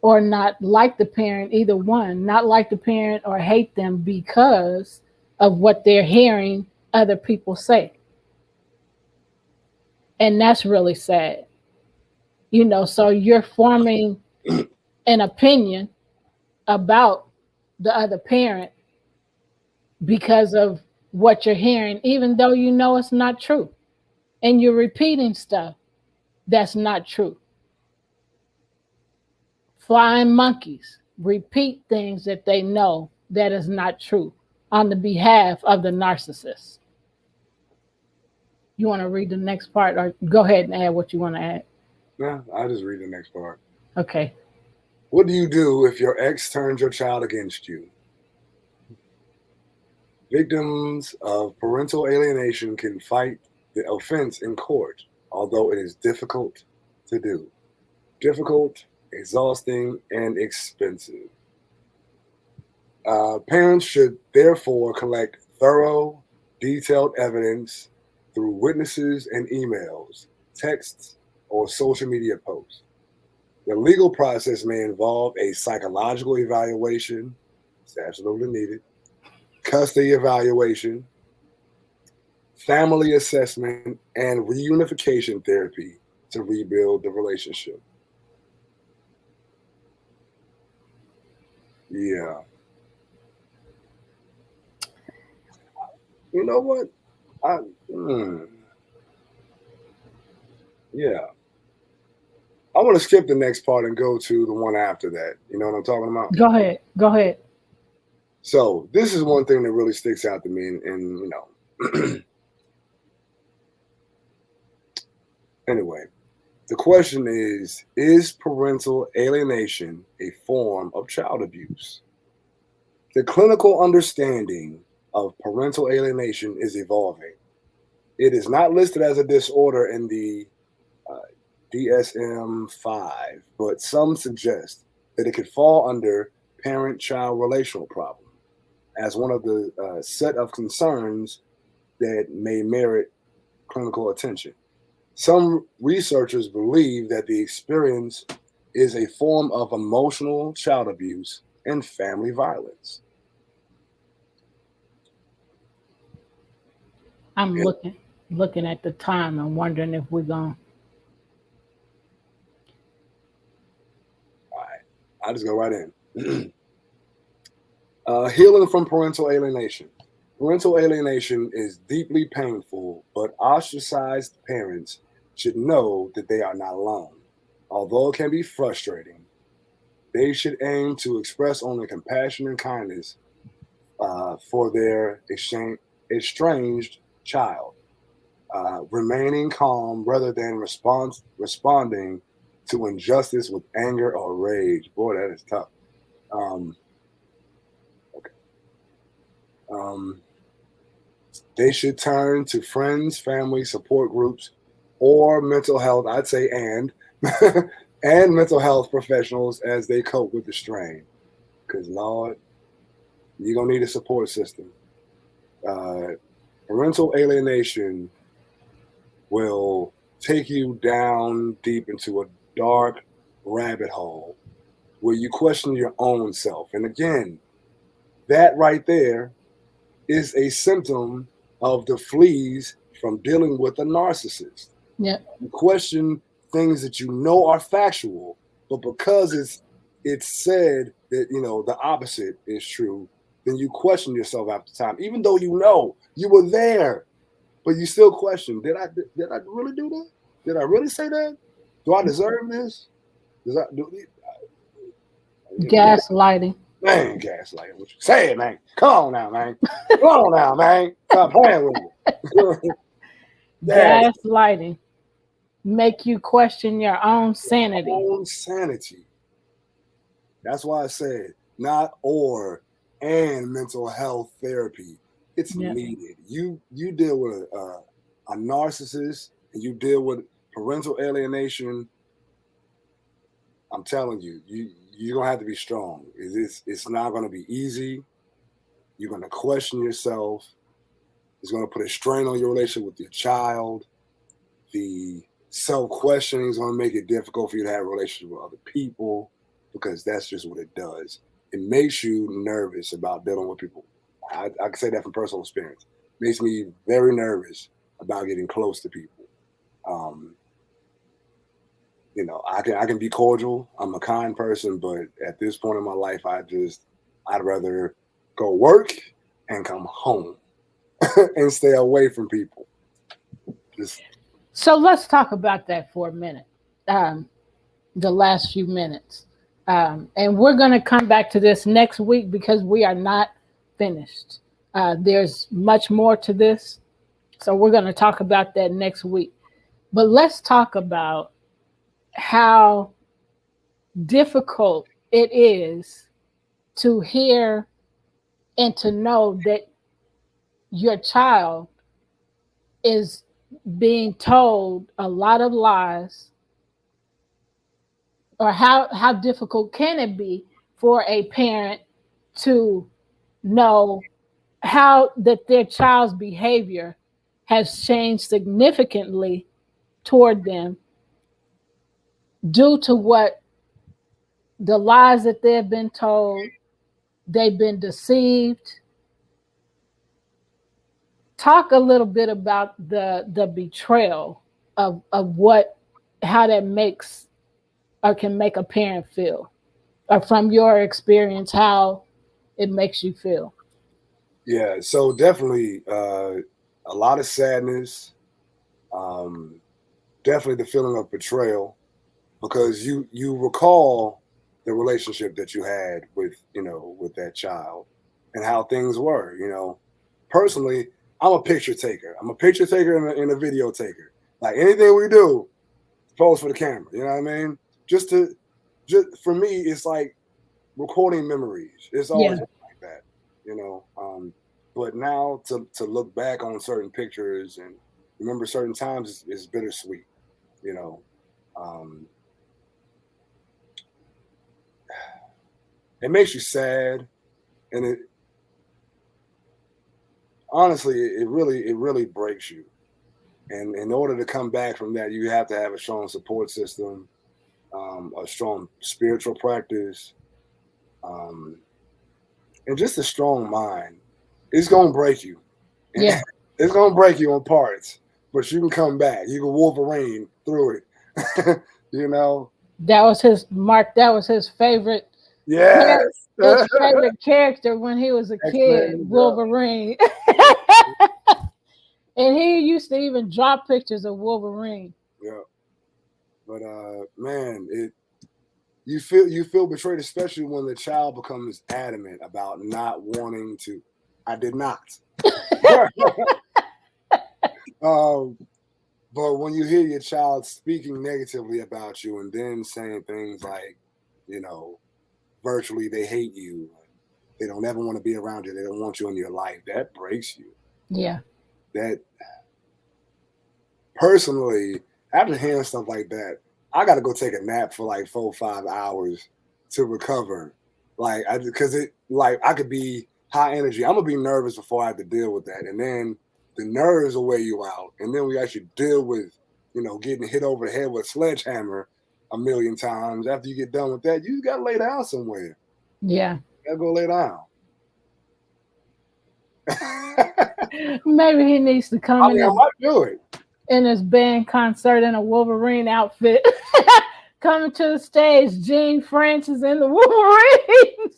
or not like the parent, either one, not like the parent or hate them because of what they're hearing other people say. And that's really sad. You know, so you're forming an opinion about the other parent because of what you're hearing, even though you know it's not true. And you're repeating stuff that's not true. Flying monkeys repeat things that they know that is not true on the behalf of the narcissist. You want to read the next part, or go ahead and add what you want to add? Yeah, I'll just read the next part. Okay. What do you do if your ex turns your child against you? Victims of parental alienation can fight the offense in court, although it is difficult to do. Difficult, exhausting, and expensive. Parents should therefore collect thorough, detailed evidence through witnesses and emails, texts, or social media posts. The legal process may involve a psychological evaluation, it's absolutely needed, custody evaluation, family assessment, and reunification therapy to rebuild the relationship. Yeah. You know what? Yeah. I want to skip the next part and go to the one after that. You know what I'm talking about? Go ahead. Go ahead. So this is one thing that really sticks out to me, and you know, anyway, the question is parental alienation a form of child abuse? The clinical understanding of parental alienation is evolving. It is not listed as a disorder in the DSM-5, but some suggest that it could fall under parent-child relational problem as one of the set of concerns that may merit clinical attention. Some researchers believe that the experience is a form of emotional child abuse and family violence. I'm looking at the time and wondering if we're going. All right, I'll just go right in. Healing from parental alienation. Parental alienation is deeply painful, but ostracized parents should know that they are not alone. Although it can be frustrating, they should aim to express only compassion and kindness for their estranged child, remaining calm rather than responding to injustice with anger or rage. Boy, that is tough. They should turn to friends, family, support groups, or mental health, I'd say, and mental health professionals as they cope with the strain. Because, Lord, you're going to need a support system. Parental alienation will take you down deep into a dark rabbit hole where you question your own self. And again, that right there is a symptom of the fleas from dealing with a narcissist. Yeah. You question things that you know are factual, but because it's said that, you know, the opposite is true, then you question yourself after time, even though you know you were there, but you still question, did I really do that? Did I really say that? Do I deserve this? Gaslighting. Man, gaslighting. What you saying, man? Come on now, man. Come on now, man. Stop playing with me. Yeah. Gaslighting make you question your own sanity. Own sanity. That's why I said not or and mental health therapy. It's needed. You deal with a narcissist and you deal with parental alienation. I'm telling you, you're gonna have to be strong. It's not gonna be easy. You're gonna question yourself. It's gonna put a strain on your relationship with your child. The self-questioning is gonna make it difficult for you to have a relationship with other people because that's just what it does. It makes you nervous about dealing with people. I can say that from personal experience. It makes me very nervous about getting close to people. I can be cordial. I'm a kind person, but at this point in my life, I'd rather go work and come home and stay away from people. So let's talk about that for a minute. The last few minutes. And we're going to come back to this next week because we are not finished. There's much more to this. So we're going to talk about that next week. But let's talk about how difficult it is to hear and to know that your child is being told a lot of lies, or how difficult can it be for a parent to know how that their child's behavior has changed significantly toward them due to what the lies that they've been told, they've been deceived. Talk a little bit about the betrayal of how that makes or can make a parent feel, or from your experience, how it makes you feel. Yeah, so definitely a lot of sadness, definitely the feeling of betrayal, because you recall the relationship that you had with that child and how things were. Personally, I'm a picture taker. I'm a picture taker and a video taker. Like anything we do, pose for the camera. You know what I mean? Just for me, it's like recording memories. It's always like that, But now to look back on certain pictures and remember certain times is bittersweet. It makes you sad, and it honestly, it really breaks you. And in order to come back from that, you have to have a strong support system, a strong spiritual practice, and just a strong mind. It's gonna break you. Yeah. It's gonna break you on parts, but you can come back. You can Wolverine through it. That was his favorite. Yes. His favorite character when he was a kid, Wolverine. And he used to even draw pictures of Wolverine. Yeah. But man, you feel betrayed, especially when the child becomes adamant about not wanting to. I did not. But when you hear your child speaking negatively about you and then saying things like, virtually they hate you, they don't ever want to be around you, they don't want you in your life, that breaks you. Yeah. That personally, after hearing stuff like that, I got to go take a nap for like 4 or 5 hours to recover. Because I could be high energy. I'm gonna be nervous before I have to deal with that, and then the nerves will wear you out, and then we actually deal with, getting hit over the head with a sledgehammer a million times. After you get done with that, you got to lay down somewhere. Yeah. You got to go lay down. Maybe he needs to come I might do it. In his band concert in a Wolverine outfit. Coming to the stage, Gene Francis in the Wolverines.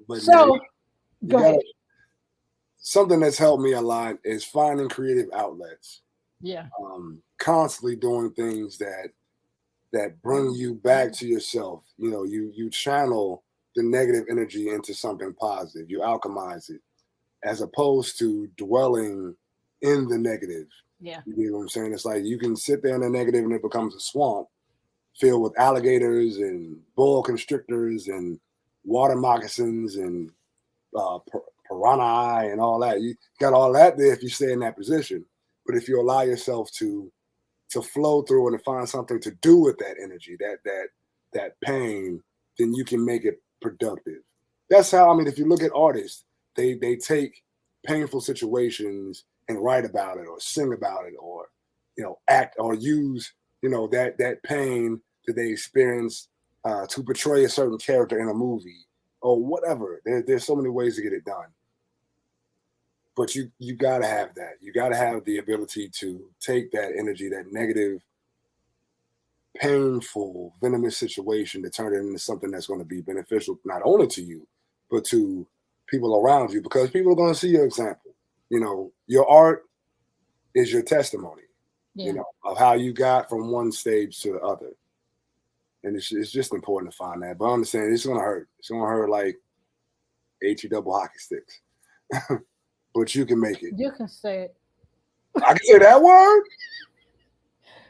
But so, go ahead. Something that's helped me a lot is finding creative outlets. Yeah. Constantly doing things that that bring you back to yourself. You know, you channel the negative energy into something positive. You alchemize it as opposed to dwelling in the negative. Yeah. You know what I'm saying? It's like you can sit there in the negative and it becomes a swamp filled with alligators and boa constrictors and water moccasins and piranha and all that. You got all that there if you stay in that position. But if you allow yourself to flow through and to find something to do with that energy, that pain, then you can make it productive. That's how, I mean, if you look at artists, they take painful situations and write about it or sing about it or, you know, act or use, you know, that pain that they experience to portray a certain character in a movie or whatever. There's so many ways to get it done. But you got to have that. You got to have the ability to take that energy, that negative, painful, venomous situation to turn it into something that's going to be beneficial, not only to you, but to people around you, because people are going to see your example. You know, your art is your testimony, you know, of how you got from one stage to the other. And it's just important to find that. But I understand it's going to hurt. It's going to hurt like HE double hockey sticks. But you can make it. You can say it. I can say that word?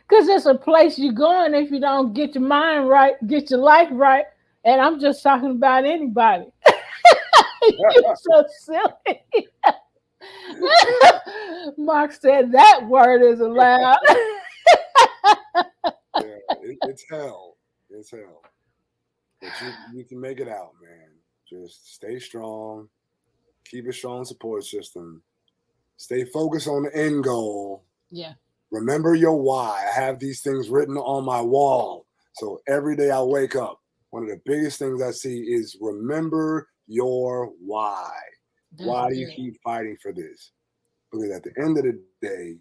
Because it's a place you're going if you don't get your mind right, get your life right. And I'm just talking about anybody. You're so silly. Mark said that word is allowed. Yeah, it's hell. It's hell. But you can make it out, man. Just stay strong. Keep a strong support system. Stay focused on the end goal. Yeah. Remember your why. I have these things written on my wall. So every day I wake up, one of the biggest things I see is remember your why. Why do you keep fighting for this? Because at the end of the day,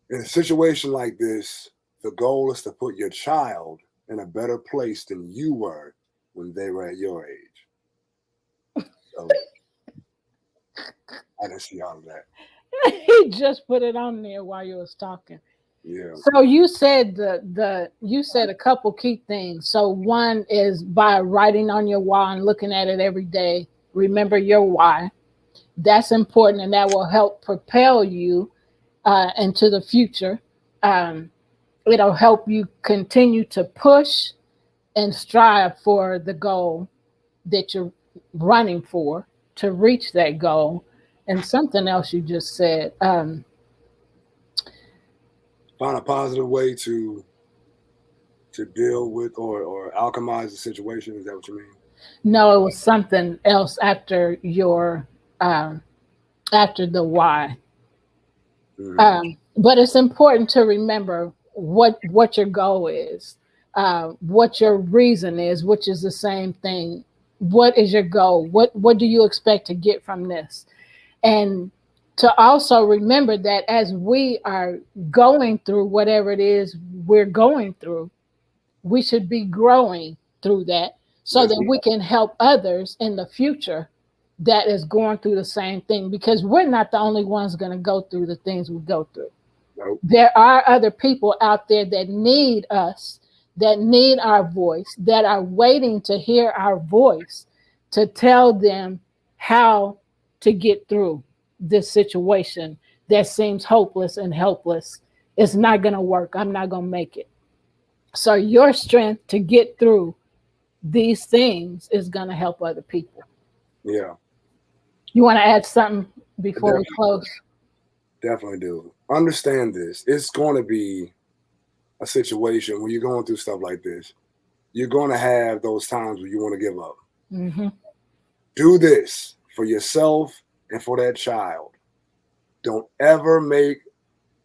in a situation like this, the goal is to put your child in a better place than you were when they were at your age. So, I didn't see all of that. He just put it on there while you was talking. Yeah. So you said you said a couple key things. So one is by writing on your why and looking at it every day. Remember your why. That's important, and that will help propel you into the future. It'll help you continue to push and strive for the goal that you're running for to reach that goal. And something else you just said. Find a positive way to deal with or alchemize the situation. Is that what you mean? No, it was something else after your after the why. Mm-hmm. But it's important to remember what your goal is, what your reason is, which is the same thing. What is your goal? What do you expect to get from this? And to also remember that as we are going through whatever it is we're going through, we should be growing through that so that we can help others in the future that is going through the same thing, because we're not the only ones going to go through the things we go through. Nope. There are other people out there that need us, that need our voice, that are waiting to hear our voice to tell them how to get through this situation that seems hopeless and helpless. It's not going to work. I'm not going to make it. So your strength to get through these things is going to help other people. Yeah. You want to add something before we close? Definitely do. Understand this. It's going to be a situation when you're going through stuff like this. You're going to have those times where you want to give up. Mm-hmm. Do this for yourself and for that child. Don't ever make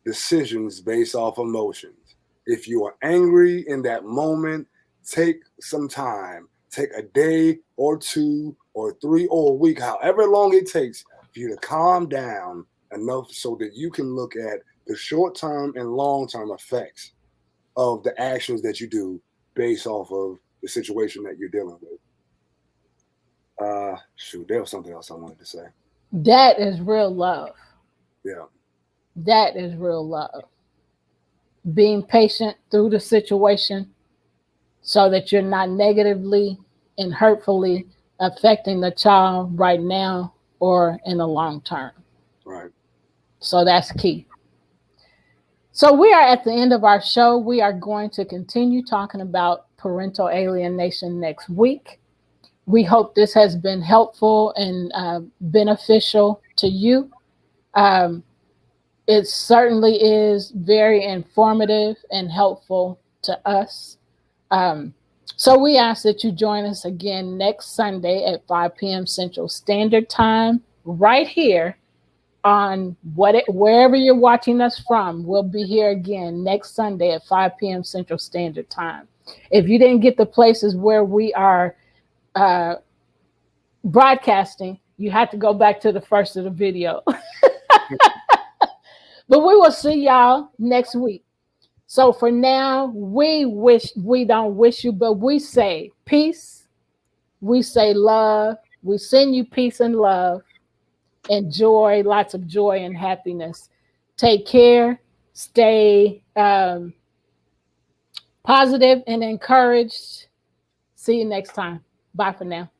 decisions based off emotions. If you are angry in that moment, take some time. Take a day or two or three or a week, however long it takes for you to calm down enough so that you can look at the short-term and long-term effects of the actions that you do based off of the situation that you're dealing with. There was something else I wanted to say. That is real love. Yeah. That is real love. being patient through the situation so that you're not negatively and hurtfully affecting the child right now or in the long term. Right. So that's key. So we are at the end of our show. We are going to continue talking about parental alienation next week. We hope this has been helpful and beneficial to you. It certainly is very informative and helpful to us. So we ask that you join us again next Sunday at 5 p.m. Central Standard Time, right here on wherever you're watching us from. We'll be here again next Sunday at 5 p.m. Central Standard Time. If you didn't get the places where we are broadcasting, you have to go back to the first of the video. But we will see y'all next week. So for now, we don't wish you, but we say peace. We say love. We send you peace and love and joy, lots of joy and happiness. Take care. Stay positive and encouraged. See you next time. Bye for now.